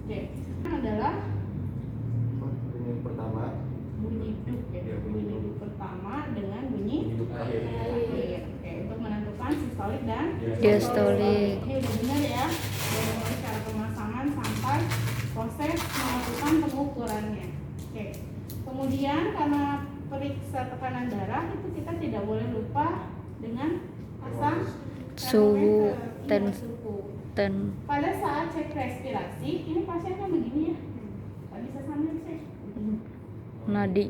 Oke, adalah Bunyi pertama. bunyi duk ya. Ya, Bunyi bunyi duk pertama dengan bunyi Hidup akhir. akhir. Oke, untuk menentukan sistolik dan Diastolik. Ini udah benar ya. Dari mulai cara pemasangan sampai proses melakukan pengukurannya. Oke. Kemudian karena periksa tekanan darah itu kita tidak boleh lupa dengan pasang Suhu termometer. Iya, suhu. dan Pada saat cek respirasi, ini pasiennya begini ya. Nggak bisa sambil cek. nadi.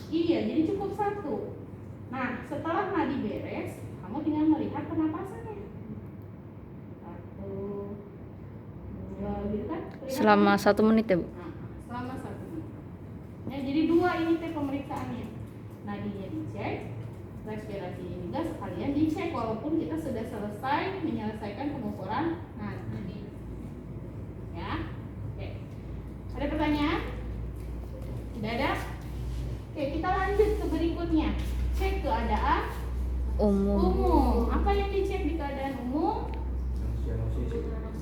Iya, jadi cukup satu. Nah, setelah nadi beres, kamu tinggal melihat pernapasannya. Satu, dua, gitu kan? Kelihatan? Selama 1 menit ya, Bu? Nah, selama 1 menit. Ya, jadi 2 ini teh pemeriksaannya. Nadinya dicek, respirasinya juga sekalian dicek walaupun kita sudah selesai menyelesaikan pengukuran nadi. Ya, oke. Ada pertanyaan? Tidak ada? Oke, kita lanjut ke berikutnya. Cek keadaan umum. Apa yang dicek di keadaan umum?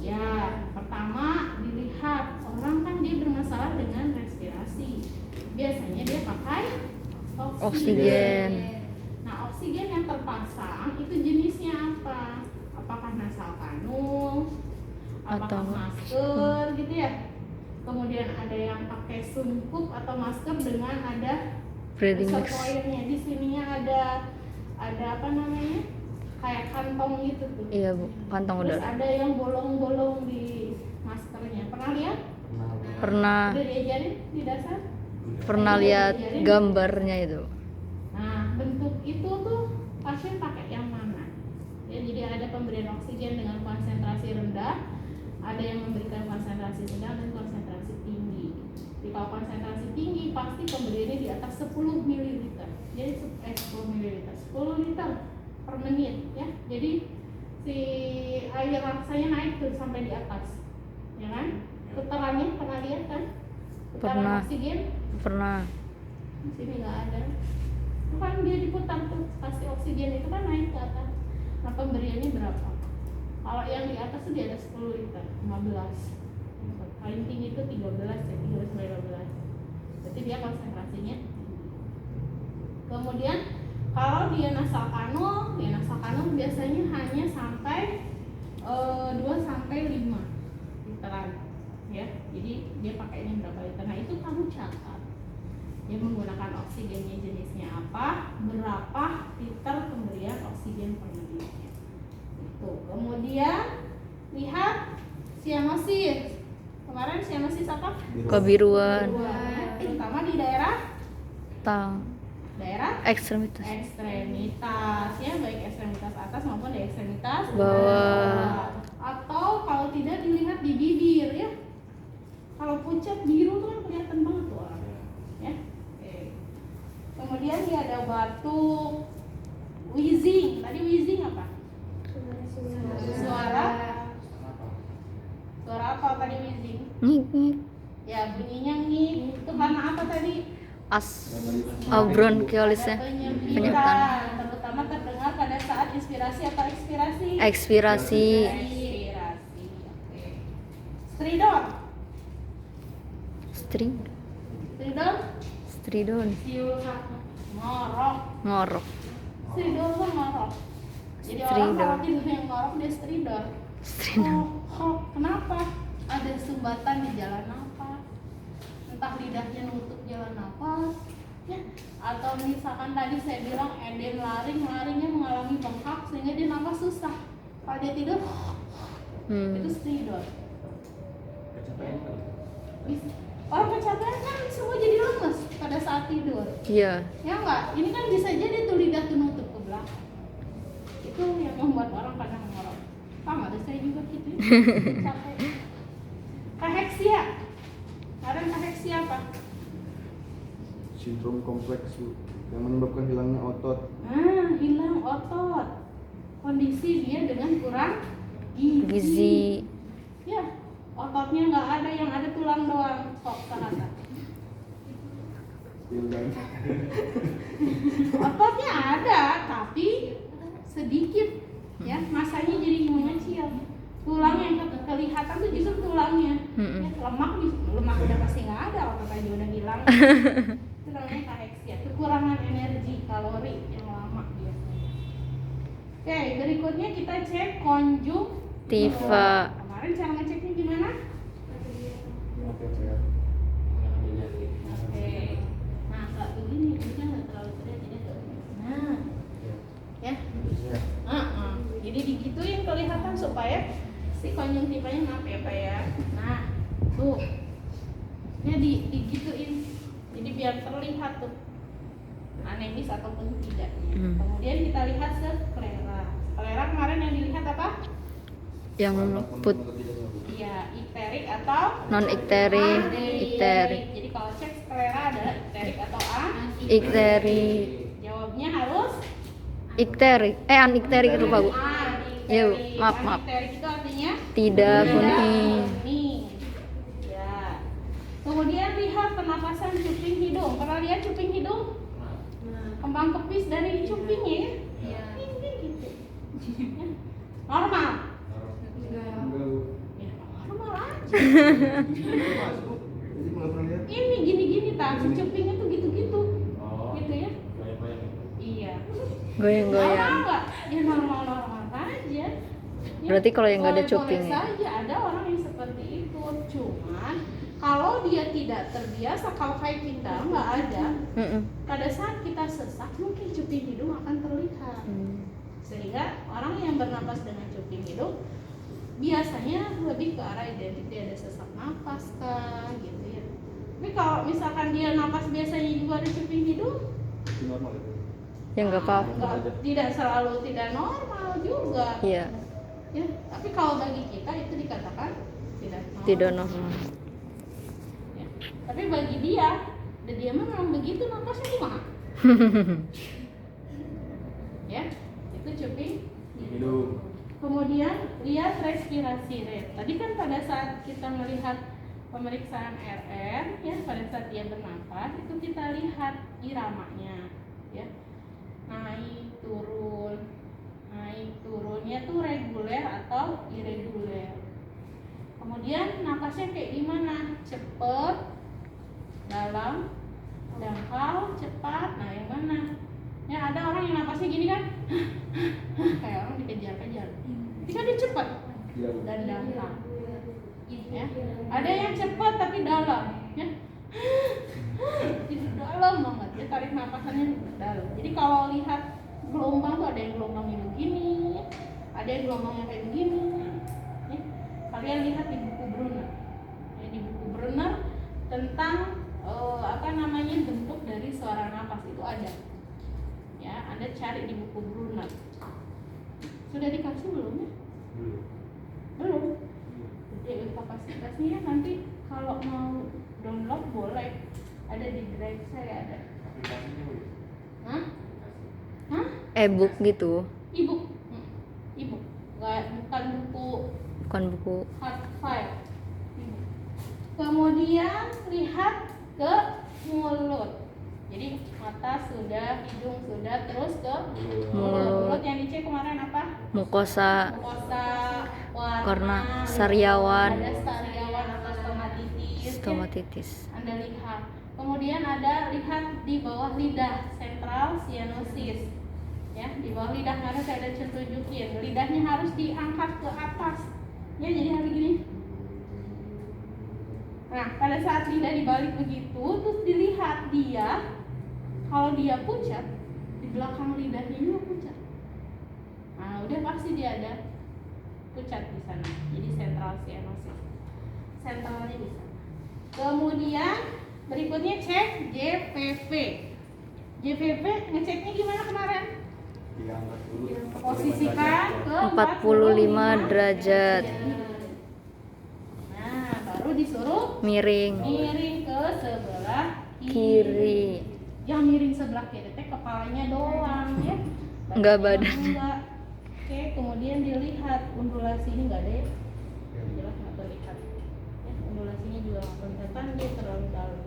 Ya, pertama dilihat orang kan dia bermasalah dengan respirasi. Biasanya dia pakai Oksigen. Nah, oksigen yang terpasang itu jenisnya apa? Apakah nasal kanul? Apakah Atau- masker gitu ya? Kemudian ada yang pakai sungkup atau masker dengan ada Breathing mix. reservoirnya. Di sininya ada apa namanya? Kayak kantong gitu tuh. Iya, Bu, kantong Terus udara. ada yang bolong-bolong di maskernya. Pernah lihat? Pernah Udah diajarin di dasar? lihat gambarnya itu. Nah, bentuk itu tuh pasien pakai yang mana? Ya, jadi ada pemberian oksigen dengan konsentrasi rendah, ada yang memberikan konsentrasi sedang dan konsentrasi tinggi. Jadi kalau konsentrasi tinggi pasti pemberiannya di atas 10 ml. Jadi 10 ml, 10 liter per menit ya. Jadi si air laksanya naik tuh sampai di atas. Ya kan? Putarannya pernah lihat kan? Putaran Pernah. oksigen Pernah. di sini nggak ada. Itu kan dia diputar tuh, kasih oksigen itu kan naik ke atas. Nah, pemberiannya berapa? Kalau yang di atas tuh di atas 10 liter, 15. Paling tinggi itu 13 ya, 13 sampai 15. Berarti dia konsentrasinya. Kemudian kalau dia nasal kanul biasanya hanya sampai 2 sampai 5 literan ya. Jadi dia pakainya berapa liter. Nah, itu kamu catat. Dia menggunakan oksigennya jenisnya apa, berapa liter pemberian oksigen per menitnya. Itu. Kemudian lihat sianosis. Kemarin sianosis apa? Kebiruan. Ya, terutama di daerah Ekstremitas. ekstremitas ya, baik ekstremitas atas maupun di ekstremitas Bawah. Atau kalau tidak dilihat di bibir ya. Kalau pucat biru tuh kan kelihatan banget tuh orang. Ya. Oke. Kemudian dia ada batuk, wheezing. Tadi wheezing apa? Suara apa tadi wheezing? Ngik. Ya, bunyinya ngik. Itu karena apa tadi? Bronkialisnya. Ada Penyempitan. penyempitan, terutama terdengar pada saat inspirasi atau ekspirasi. Ekspirasi. Ekspirasi. Oke. Stridor. Stridon. Siul ngorok. Ngorok. Stridor tuh ngorok. Jadi orang Stridor. kalau tidur yang ngorok dia stridor. Kenapa? Ada sumbatan di jalan nafas. Entah lidahnya nutup jalan nafas, ya. Atau misalkan tadi saya bilang edem laringnya mengalami bengkak sehingga dia nafas susah. Kalau dia tidur, itu stridor. Orang kecapean kan semua jadi lemes pada saat tidur. Iya. Ya enggak? Ini kan bisa jadi tuh lidah tuh nutup ke belakang. Itu yang membuat orang kadang ngorok. Sama ada saya juga gitu. Capek. Kaheksia. Kadang kaheksia apa? Sindrom kompleks, Bu, yang menyebabkan hilangnya otot. Hilang otot. Kondisi dia dengan kurang Gizi. Ya, ototnya nggak ada, yang ada tulang doang. Sok terasa. Ototnya ada, tapi sedikit ya, masanya jadi mengecil. Tulang yang kelihatan tuh justru tulangnya. Mm-mm. Ya, lemak udah pasti nggak ada, otot aja udah hilang. Itu namanya kaheksia, kekurangan energi kalori yang lama biasanya. Oke, berikutnya kita cek konjungtiva. Kemarin cara ngeceknya gimana? Oke, saya. Oke, nah kalau begini ini kan nggak terlalu terlihat jadi agak nah ya. Jadi digituin kelihatan supaya si konjungtivanya maaf ya Pak ya. Nah tuh ya digituin jadi biar terlihat tuh anemis ataupun tidaknya. Kemudian kita lihat sklera. Sklera kemarin yang dilihat apa? Yang put Iya, ikterik atau non ikterik, ikterik, Jadi kalau cek sklera adalah ikterik atau ikterik, Jawabnya harus ikterik, anikterik itu Pak Bu. Iya, Bu. Maaf. Ikterik itu artinya Tidak kuning. kuning. Ya. Kemudian lihat pernapasan cuping hidung. Pernah lihat cuping hidung? Kembang kepis dari cupingnya ya? Iya. Ini gitu. Normal. Ya, normal aja. Jadi nggak pernah lihat. Ini gini-gini tak, si cupingnya tuh gitu-gitu. Gitu ya? Iya. Goyang-goyang. Normal nggak? Ya normal-normal aja. Ya, Berarti kalau yang nggak ada boleh-boleh cupingnya. saja ada orang yang seperti itu. Cuman kalau dia tidak terbiasa, kalau kayak kita nggak ada, Mm-mm. pada saat kita sesak mungkin cuping hidung akan terlihat. Sehingga orang yang bernapas dengan cuping hidung biasanya lebih ke arah identik dia ada sesak napas kah gitu ya. Tapi kalau misalkan dia napas biasanya juga ada cuping hidung, Itu normal itu. Ya nggak apa-apa. tidak selalu tidak normal juga. Iya, Ya, tapi kalau bagi kita itu dikatakan tidak normal. tidak normal. Ya. Tapi bagi dia, dan dia memang begitu napasnya gimana? Ya, itu cuping Hidung. Kemudian lihat respirasi rate. Tadi kan pada saat kita melihat pemeriksaan RR, ya pada saat dia bernapas itu kita lihat iramanya, ya naik turunnya tuh reguler atau irregular. Kemudian napasnya kayak gimana? Cepet, dalam, dangkal, cepat. Nah yang mana? Ya ada orang yang napasnya gini kan, kayak orang dikejar-kejar. Tapi kan dia cepat Iya. dan dangkal. Ya. Ada yang cepat tapi dalam, ya. Itu dalam banget. Dia tarik napasannya dalam. Jadi kalau lihat gelombang tuh ada yang gelombangnya begini, ada yang gelombangnya kayak begini. Ya. Kalian lihat di buku Brunner. Ya, di buku Brunner tentang bentuk dari suara napas itu ada. Ya, Anda cari di buku Brunner. Sudah dikasih belum ya? Belum. Jadi kapasitasnya nanti kalau mau download boleh. Ada di drive saya ada. Hah? Hah? E-book gitu, E-book. E-book. Bukan buku hard file. E-book. Kemudian lihat ke mulut. Jadi mata sudah, hidung sudah, terus ke mulut. Mulut yang dicek kemarin apa? mukosa, Mukosa, warna, Karena sariawan. ada sariawan atau stomatitis. stomatitis. Anda lihat. Kemudian ada lihat di bawah lidah, central cyanosis. Ya, di bawah lidah karena saya ada tunjukin. Lidahnya harus diangkat ke atas. Ya, jadi harus gini. Nah, pada saat lidah dibalik begitu, terus dilihat dia, kalau dia pucat, di belakang lidahnya juga pucat. Nah, udah pasti dia ada pucat di sana. Jadi central cyanosis. Sentralnya di sana. Kemudian berikutnya cek JPV. JPV ngeceknya gimana kemarin? Diangkat dulu. Posisikan ke 45 derajat. Nah, baru disuruh Miring miring ke sebelah kiri. Yang miring sebelah kiri teh kepalanya doang ya. Enggak Badannya badan. enggak. Oke, kemudian dilihat undulasi ini enggak ada ya. Jelas enggak terlihat. Ya, undulasinya juga enggak kelihatan, dia terlalu dalam.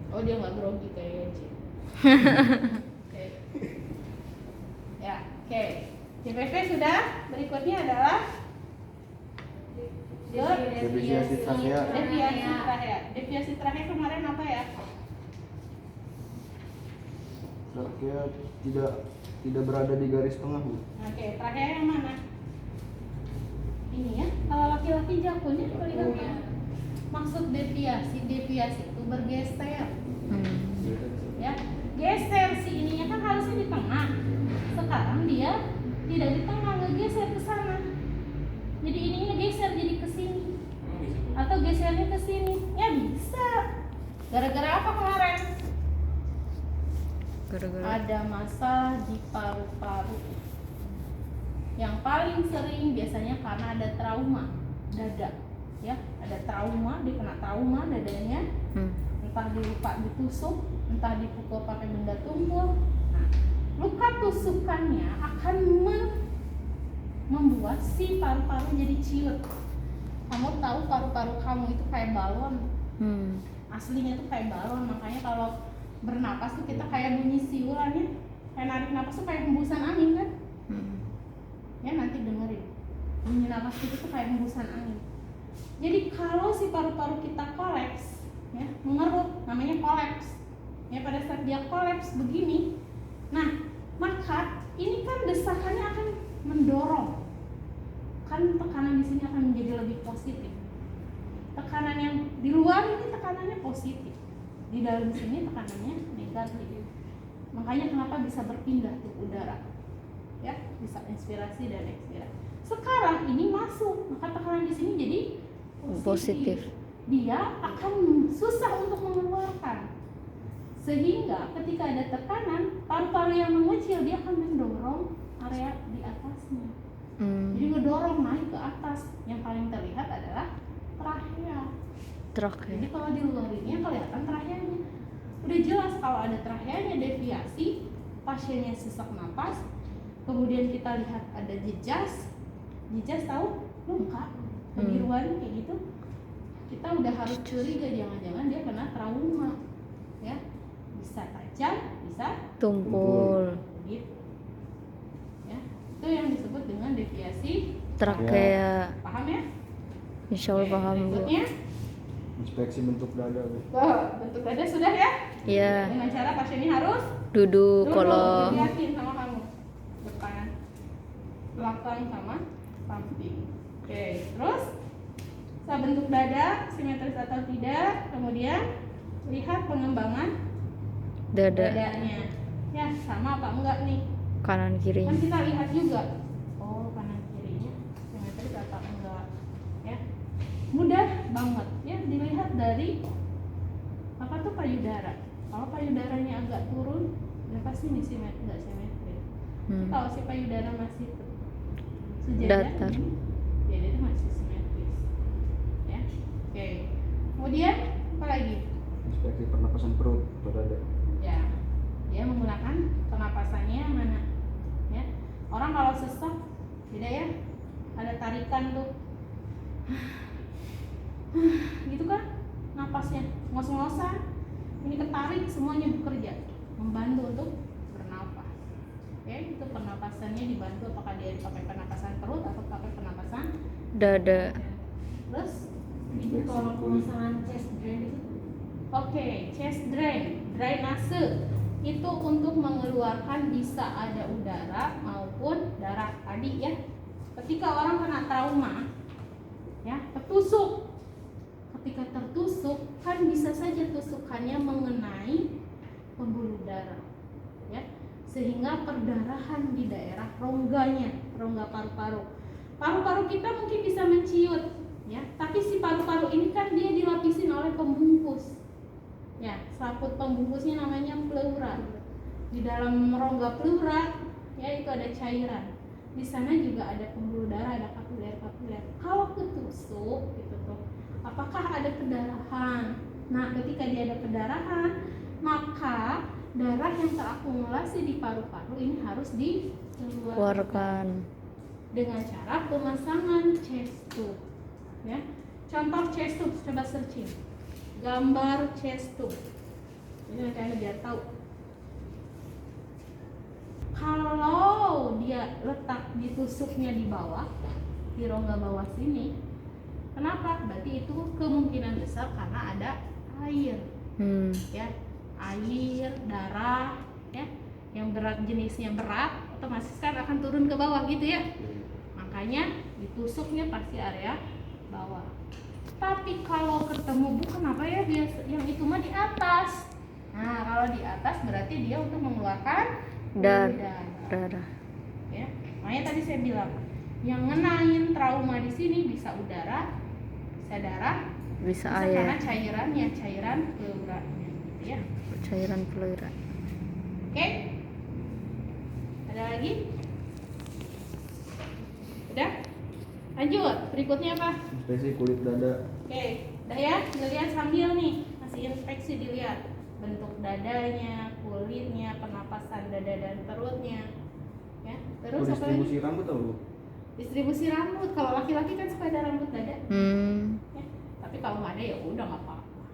Oh, dia enggak grogi kayak Ci. Oke. Ya, oke. JPV berikutnya adalah Deviasi trachea. Deviasi trachea kemarin apa ya? Trachea tidak berada di garis tengah, Bu. Oke, trachea yang mana? Ini ya. Kalau laki-laki jakulnya kelihatan. Maksud deviasi itu bergeser. Ya, geser si ininya kan harusnya di tengah. Sekarang dia tidak di tengah, ngegeser ke sana. Jadi ininya geser jadi ke sini. Atau gesernya ke sini. Ya bisa. Gara-gara apa kemarin? Gara-gara Ada masalah di paru-paru. Yang paling sering biasanya karena ada trauma dada. Ya, ada trauma, dia kena trauma dadanya. Entah lupa ditusuk, entah dipukul pakai benda tumpul. Nah, luka tusukannya akan membuat si paru-paru jadi ciut. Kamu tahu paru-paru kamu itu kayak balon. Aslinya tuh kayak balon, makanya kalau bernapas tuh kita kayak bunyi siulan ya. Kayak narik napas tuh kayak hembusan angin kan? Ya nanti dengerin. Bunyi napas itu tuh kayak hembusan angin. Jadi kalau si paru-paru kita kolaps, ya, mengerut, namanya kolaps. Ya, pada saat dia kolaps begini, nah, maka ini kan desakannya akan mendorong. Kan tekanan di sini akan menjadi lebih positif. Tekanan yang di luar ini tekanannya positif. Di dalam sini tekanannya negatif. Makanya kenapa bisa berpindah tuh udara. Ya, bisa inspirasi dan ekspirasi. Sekarang ini masuk, maka tekanan di sini jadi positif. Dia akan susah untuk mengeluarkan. Sehingga ketika ada tekanan, paru-paru yang mengecil dia akan mendorong area di atasnya. Jadi ngedorong naik ke atas. Yang paling terlihat adalah trachea. Jadi kalau di luar ini kelihatan tracheanya. Udah jelas kalau ada tracheanya deviasi, pasiennya sesak napas. Kemudian kita lihat ada jejas. Jejas tahu? Luka kebiruan kayak gitu. Kita udah harus curiga jangan-jangan dia kena trauma. Ya. Bisa tajam, bisa tumpul. Gitu. Ya. Itu yang disebut dengan deviasi Trachea. Paham ya? Insya Allah paham, Bu. Berikutnya, Inspeksi bentuk dada, Bu. bentuk dada sudah ya? Iya. Dengan cara pasien ini harus Duduk kalau dilihatin sama kamu. Depan, belakang sama samping. Oke, terus bentuk dada simetris atau tidak, kemudian lihat pengembangan dadanya. Ya, sama apa enggak nih? kanan kirinya. Kan kita lihat juga. Oh, kanan kirinya simetris atau enggak. Ya. Mudah banget ya dilihat dari apa tuh payudara. Kalau payudaranya agak turun, ya pasti nih enggak simetris. Kalau si payudara masih sejajar, Datar. ya dia itu masih simetris. Ya. Oke. Kemudian apa lagi? Inspeksi pernapasan perut atau dada. Ya, dia menggunakan pernapasannya mana? Ya, orang kalau sesak, beda ya, ada tarikan tuh, gitu kan, napasnya ngos-ngosan, ini ketarik, semuanya bekerja, membantu untuk bernapas. Oke, itu pernapasannya dibantu apakah dia pakai pernapasan perut atau pakai pernapasan Dada. Terus, Inspeksi kalau kulit. pemasangan chest drain itu. Oke, chest drain, drainase itu untuk mengeluarkan bisa ada udara maupun darah tadi ya. Ketika orang kena trauma, ya tertusuk. Ketika tertusuk kan bisa saja tusukannya mengenai pembuluh darah, ya sehingga perdarahan di daerah rongganya, rongga paru-paru. Paru-paru kita mungkin bisa menciut, ya. Tapi si paru-paru ini kan dia dilapisin oleh pembungkus. Ya, selaput pembungkusnya namanya pleura. Di dalam rongga pleura, ya itu ada cairan. Di sana juga ada pembuluh darah, ada kapiler-kapiler. Kalau ketusuk, gitu tuh, apakah ada pendarahan? Nah, ketika dia ada pendarahan, maka darah yang terakumulasi di paru-paru ini harus dikeluarkan dengan cara pemasangan chest tube. Ya, contoh chest tube, coba searching. Gambar chest tube. Ini nanti Anda biar tahu. Kalau dia letak ditusuknya di bawah, di rongga bawah sini, kenapa? Berarti itu kemungkinan besar karena ada air, ya, air, darah, ya, yang berat jenisnya berat, otomatis kan akan turun ke bawah gitu ya. Makanya ditusuknya pasti area bawah. Tapi kalau ketemu bukan apa ya biasa, yang itu mah di atas. Nah kalau di atas berarti dia untuk mengeluarkan darah. Ya, makanya tadi saya bilang yang ngenain trauma di sini bisa udara, bisa darah, Bisa karena air. cairan pleuranya, gitu ya. Cairan pleura. Oke? Ada lagi? Udah? Lanjut. Berikutnya apa? Inspeksi kulit dada. Oke, udah ya, dilihat sambil nih, masih inspeksi dilihat bentuk dadanya, kulitnya, pernapasan dada dan perutnya, ya. Terus apa lagi? Distribusi rambut tau Bu? Distribusi rambut. Kalau laki-laki kan suka ada rambut dada, ya. Tapi kalau nggak ada ya udah nggak apa-apa.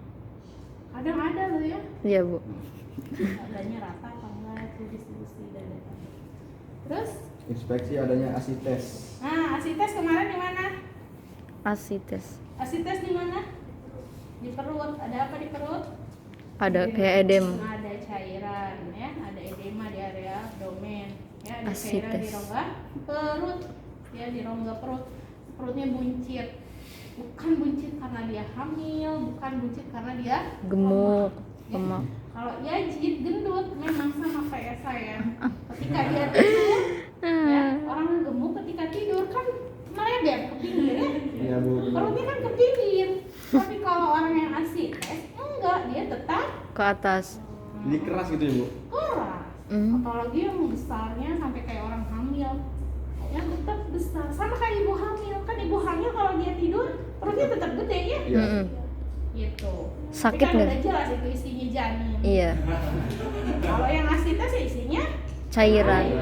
Kadang ada loh ya, Iya Bu. dadanya rata apa enggak tuh distribusi dada. Terus, Inspeksi adanya ASI tes. nah ASI tes kemarin di mana? ASI tes. ASI tes di mana? Di perut. Ada apa di perut? Ada kayak edem. Ada cairan ya, ada edema di area abdomen ya, ada ASI cairan di tes. rongga perut ya, di rongga perut. Perutnya buncit. Bukan buncit karena dia hamil, bukan buncit karena dia Gemuk. ya. Lemak. Kalau ya jid gendut memang sama kayak saya. Ketika dia tidur ya, orang gemuk ketika tidur kan melebar ke pinggir ya. Iya Bu. Perutnya kan ke pinggir. Tapi kalau orang yang ASI tes enggak, dia tetap Ke atas. Jadi keras gitu ya Bu? keras. Apalagi yang besarnya sampai kayak orang hamil, yang tetap besar, sama kayak ibu hamil. Kan ibu hamil kalau dia tidur perutnya tetap gede ya, Iya. gitu. Sakit Tapi kan nggak? udah jelas itu isinya janin. Iya. Kalau yang ASI tes ya isinya Cairan. air.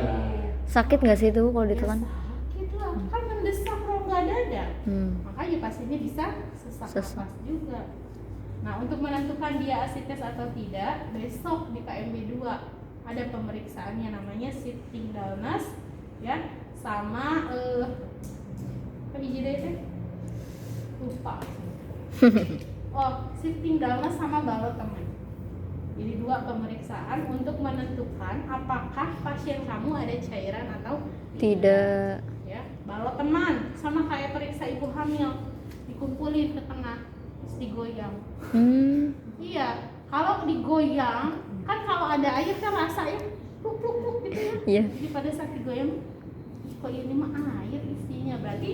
Sakit nggak sih itu Bu kalau Ya ditelan? sakit lah, kan mendesak rongga dada. Makanya pasiennya bisa sesak Sesak. nafas juga. Nah, untuk menentukan dia ASI tes atau tidak, besok di KMB 2 ada pemeriksaannya namanya shifting dullness ya, sama apa hiji deui teh? Lupa. Oh, shifting dullness sama balot teman. Jadi dua pemeriksaan untuk menentukan apakah pasien kamu ada cairan atau Tidak. ya. Balot teman sama kayak periksa ibu hamil, dikumpulin ke tengah terus digoyang. Iya, kalau digoyang kan kalau ada air kan rasanya pluk pluk pluk gitu ya. Iya. Jadi pada saat digoyang, kok ini mah air isinya, berarti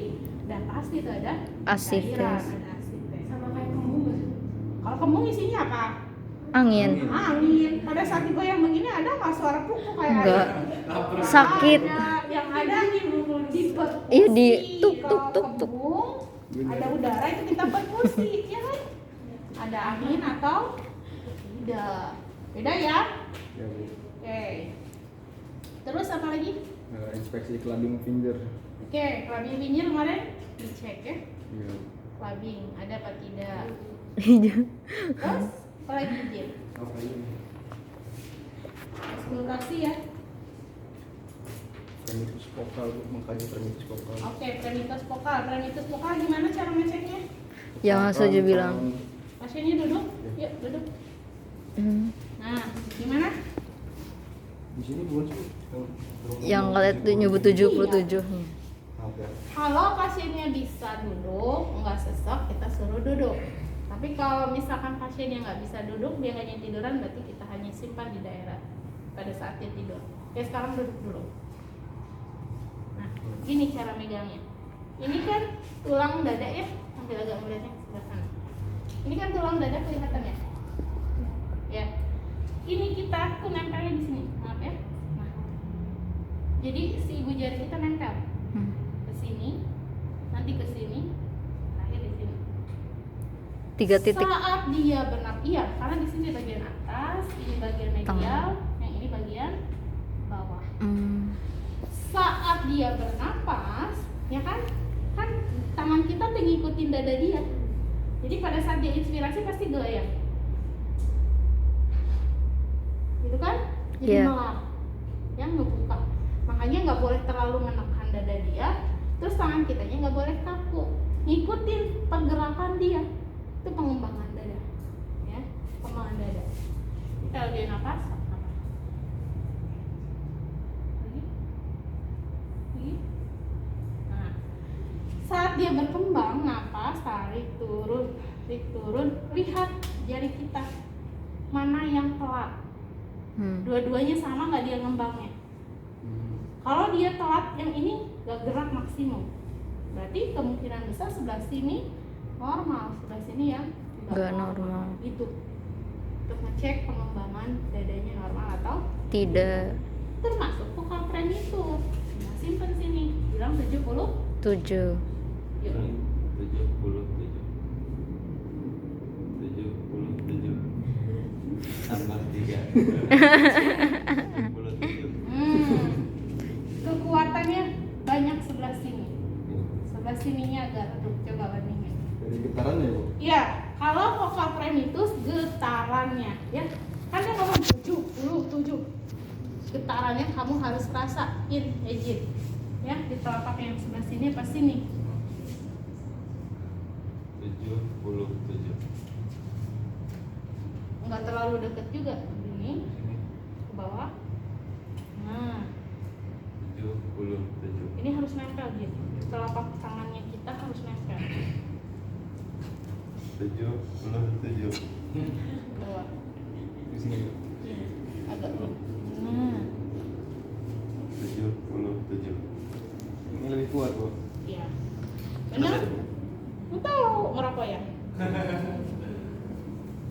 udah pasti tuh ada ASI cairan, tes. ada ASI tes. Sama kayak kembung nggak sih? Kalau kembung isinya apa? Angin. Angin. Pada saat digoyang begini ada nggak suara pluk pluk kayak Enggak. air? Sakit. Ada. Yang ada di Iya, di tuk, tuk, Kalau tuk, tuk. kembung, ada udara itu kita perkusi, ya kan? Ada angin atau tidak? Beda ya? Ya Bu. Oke. Terus apa lagi? Inspeksi clubbing finger. Oke, clubbing finger kemarin dicek ya. Iya. Clubbing ada apa tidak? Iya. Terus apa lagi Jin? Apa ini? Eksplorasi ya. Tremitus vokal Bu, makanya tremitus vokal. Oke, tremitus vokal. Tremitus vokal gimana cara ngeceknya? Yang Suju bilang. Pasiennya duduk. Yuk, duduk. Nah, gimana? Di sini bukan sih. Yang kalian tuh nyebut 77 nih. Maaf ya. Kalau pasiennya bisa duduk, nggak sesak, kita suruh duduk. Tapi kalau misalkan pasien yang nggak bisa duduk, dia hanya tiduran, berarti kita hanya simpan di daerah pada saat dia tidur. Oke, sekarang duduk dulu. Nah, gini cara megangnya. Ini kan tulang dada ya, ambil agak melihatnya sebelah sana. Ini kan tulang dada kelihatan ya. Ya, ini kita tuh nempelnya di sini, maaf ya. Nah, jadi si ibu jari kita nempel ke sini, nanti ke sini, terakhir di sini. 3 titik. Saat dia bernapas, iya, karena di sini bagian atas, ini bagian medial, yang ini bagian bawah. Saat dia bernapas, ya kan tangan kita tuh ngikutin dada dia. Jadi pada saat dia inspirasi pasti goyang, gitu kan? Jadi Iya. melap, yang ngebuka Makanya nggak boleh terlalu menekan dada dia, terus tangan kitanya nggak boleh kaku, ngikutin pergerakan dia. Itu pengembangan dada, ya, pengembangan dada. Kalau dia nafas, lagi. Nah, saat dia berkembang, napas, tarik turun, lihat jari kita mana yang telat. Dua-duanya sama nggak dia ngembangnya. Kalau dia telat, yang ini gak gerak maksimum, berarti kemungkinan besar sebelah sini normal, sebelah sini yang Nggak normal. Itu untuk ngecek pengembangan dadanya normal atau Tidak. termasuk vocal frame itu. Nah, simpen sini, bilang 70. 7. Yuk. 77 tambah 3 Kekuatannya banyak sebelah sini. Sebelah sininya agak redup, coba bandingin. Dari getarannya Bu. Ya, kalau vocal frame itu getarannya, ya, kan dia ngomong 77. Getarannya kamu harus rasain, Ejin, ya, di telapak yang sebelah sini apa sini? 77 Enggak terlalu deket juga, ini ke bawah. Nah, 77 ini harus nempel gitu. Telapak tangannya kita harus nempel. 77 Bawah. Di sini. Agak. Nah, 77 Ini lebih kuat Bu. iya. Benar? Lu tahu ngerokok ya?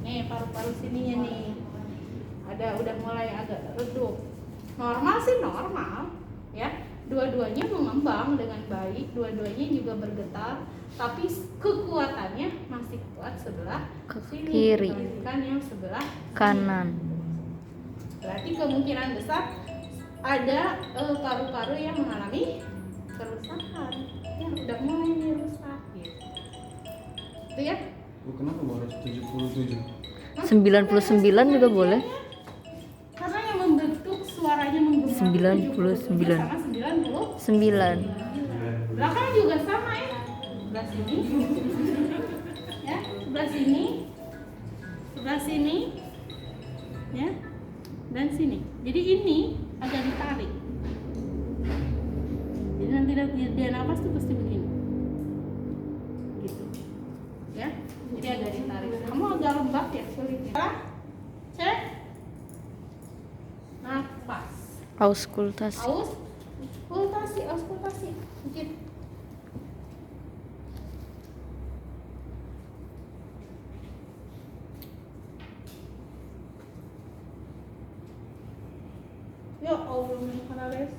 Nih paru-paru sininya nih udah mulai agak redup. Normal sih normal, ya. Dua-duanya mengembang dengan baik, dua-duanya juga bergetar, tapi kekuatannya masih kuat sebelah sini Kiri. dibandingkan yang sebelah Kanan. Berarti kemungkinan besar ada paru-paru yang mengalami kerusakan, ya udah mulai nih rusak gitu. Itu ya. Bu, kenapa Bu harus 77? 99 juga boleh. Karena yang membentuk suaranya menggema 99. sama 90. 9. Belakang juga sama ya. Sebelah sini. Ya, sebelah sini. Sebelah sini. Ya. Dan sini. Jadi ini agak ditarik. Jadi nanti dia nafas tuh pasti begini. Gitu. Ya. Jadi agak ditarik. Kamu agak lembab ya kulitnya. Cek. Nafas. Auskultasi. Auskultasi. Dikit. Ya Allah, Kanales.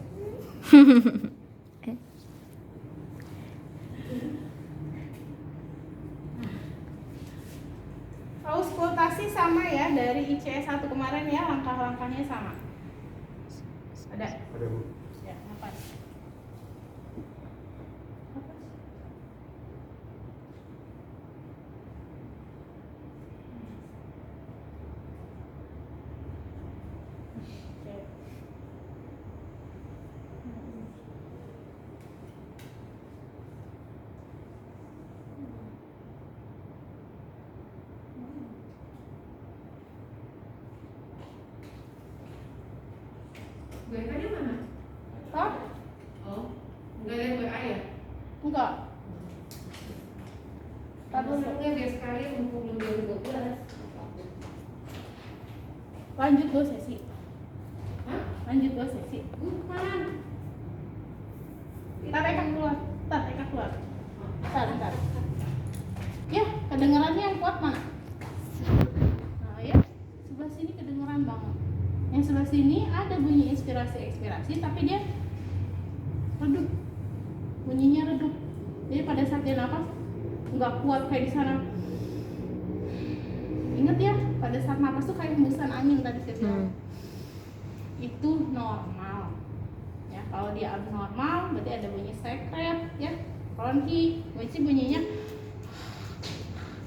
Auskultasi sama ya dari ICE 1 kemarin ya, langkah-langkahnya sama. Ada? Ada Bu. Ya, nafas. Oke. WA-nya mana? Hah? Oh, nggak ada WA ya? Enggak. Tar dulu. Maksudnya biar sekali mumpung belum 2012. Lanjut 2 sesi. Hah? Lanjut 2 sesi. Bukan. Tarik keluar. Bentar. Ya, kedengarannya yang kuat mana? Nah, ya. Sebelah sini kedengeran banget. Yang sebelah sini ada bunyi inspirasi-ekspirasi, tapi dia redup. Bunyinya redup. Jadi pada saat dia nafas nggak kuat kayak di sana. Ingat ya, pada saat nafas tuh kayak hembusan angin tadi saya bilang. Itu normal. Ya, kalau dia abnormal berarti ada bunyi sekret ya. Ronki, berarti bunyinya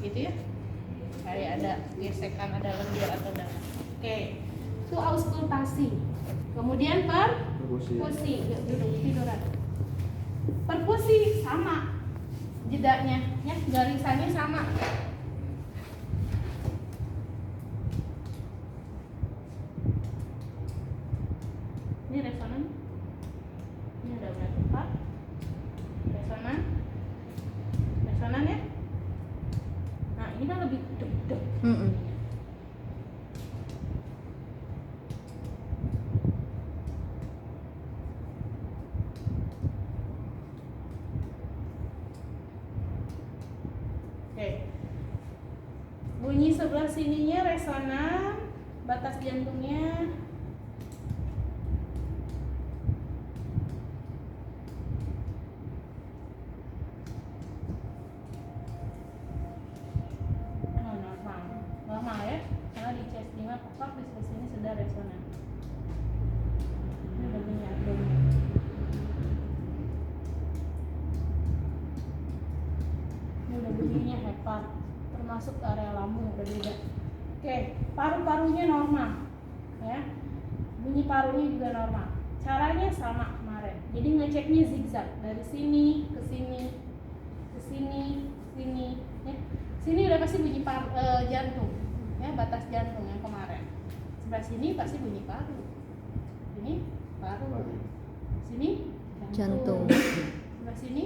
gitu ya. Kayak ada gesekan, ada lendir atau darah. Oke. Itu auskultasi. Kemudian Perkusi. Perkusi, yuk duduk tiduran. Perkusi sama jedanya, ya garisannya sama. Ini resonan. Ini ada berapa part? Resonan. Resonan ya. Nah ini kan lebih deg-deg. Mm-mm. Oke. Bunyi sebelah sininya resonan, batas jantungnya normal. Normal ya. Karena di chest 5 pokok di sebelah sini sudah resonan. Ini udah bunyi abdomen. Ini udah bunyinya hepat, termasuk area lambung udah beda. Oke, paru-parunya normal, ya. Bunyi parunya juga normal. Caranya sama kemarin. Jadi ngeceknya zigzag dari sini ke sini, ke sini, sini. Ya. Sini udah pasti bunyi jantung, ya batas jantung yang kemarin. Sebelah sini pasti bunyi paru. Ini paru. Sini Jantung. Sebelah sini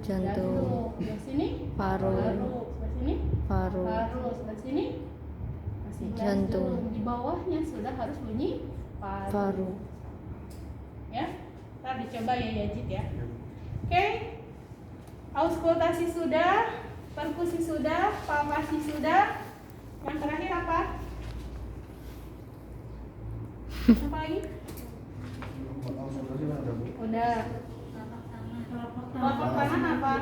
Jantung. Sebelah sini Paru. sebelah sini Paru. sebelah sini masih Jantung. Di bawahnya sudah harus bunyi paru. Paru. Ya, ntar dicoba ya Yajid ya. Oke, auskultasi sudah, perkusi sudah, palpasi sudah. Yang terakhir apa? Apa lagi? Auskultasi kan ada, Bu. Udah. Telapak tangan apa?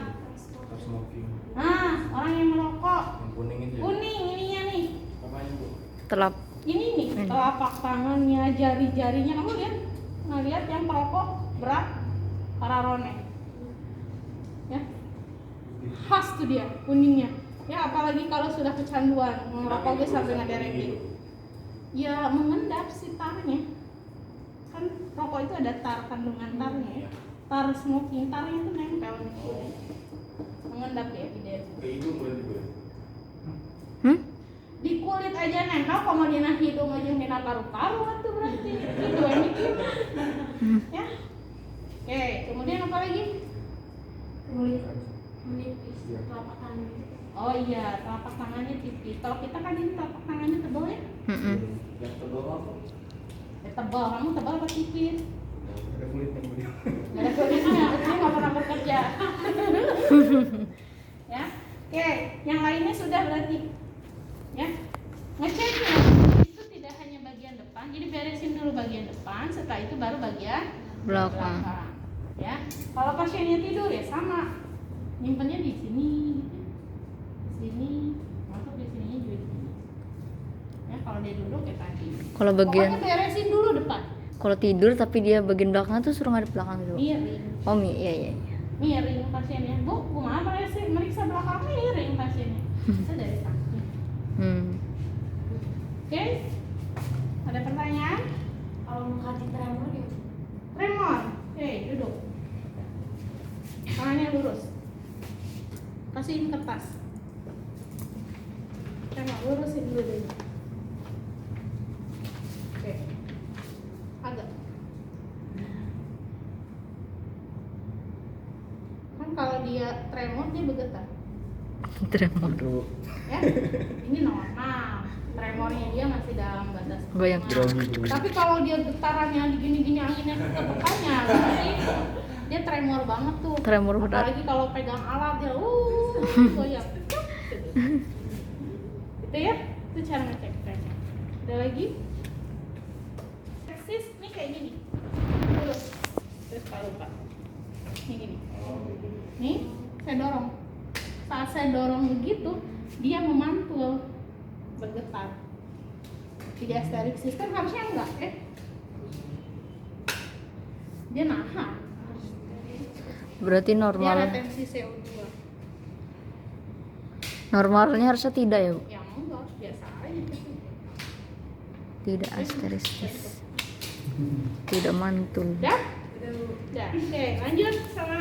Tas smoking. Nah, orang yang merokok. Yang kuning itu ya. Kuning ininya nih. Apanya, Bu? Telap. Ini nih, telapak tangannya, jari-jarinya. Kamu lihat? Ngelihat yang perokok berat pararone. Ya. Khas tuh dia, kuningnya. Ya, apalagi kalau sudah kecanduan merokok gue sampai ngederekin. Ya, mengendap si tarnya. Kan rokok itu ada tar, kandungan tarnya ya. Tar smoking, tarnya itu nempel di kulit. Mengendap di epidermis. Ke hidung berarti, Bu. Hmm? Di kulit aja nempel, kalau dina hidung aja dina paru-paru itu berarti itu yang mikir. Ya. Oke, kemudian apa lagi? Menipis telapak tangan. Oh iya, telapak tangannya tipis. Kalau kita kan ini telapak tangannya tebal ya? Mm-mm. Yang tebal apa? Ya tebal, kamu tebal apa tipis? Ada kulitnya, Bu. Gak ada kulitnya, saya nggak pernah bekerja. Ya, oke, yang lainnya sudah berarti. Ya, ngeceknya itu tidak hanya bagian depan, jadi beresin dulu bagian depan, setelah itu baru bagian Belakang. Ya, kalau pasiennya tidur ya sama, nyimpennya di sini, sini, masuk di sininya juga di sini. Ya, kalau dia duduk ya tadi. Kalau bagian Pokoknya beresin dulu depan. kalau tidur tapi dia bagian belakang tuh suruh ngadep belakang gitu. Miring, Oh, iya iya. miring pasiennya. Bu, kumaha meriksa belakang miring pasiennya. Itu dari samping. Oke, ada pertanyaan? Kalau mau kasih tremor ya. Tremor, oke duduk. Tangannya lurus. Kasihin kertas. Tremor, lurusin dulu dulu. Oke, agak. Kan kalau dia tremor dia bergetar. Tremor. Aduh. Ya, ini normal. Tremornya dia masih dalam batas Goyang. normal. Grogi. Tapi kalau dia getarannya gini-gini anginnya ke depannya, berarti dia tremor banget tuh. Tremor berat. Apalagi kalau pegang alat dia, goyang. Gitu ya, itu cara ngecek tremor. Ada lagi? Eksis, ini kayak gini. Terus kalau lupa. Ini gini. Nih, saya dorong. Saat saya dorong begitu, dia memantul, bergetar. Tidak asteriksis kan harusnya enggak, dia nahan. Berarti Dia normal. retensi CO2. Normalnya harusnya tidak ya, Bu? Yang enggak, biasa aja. Tidak asteristis. Tidak mantul. Udah? Udah. Oke, lanjut sama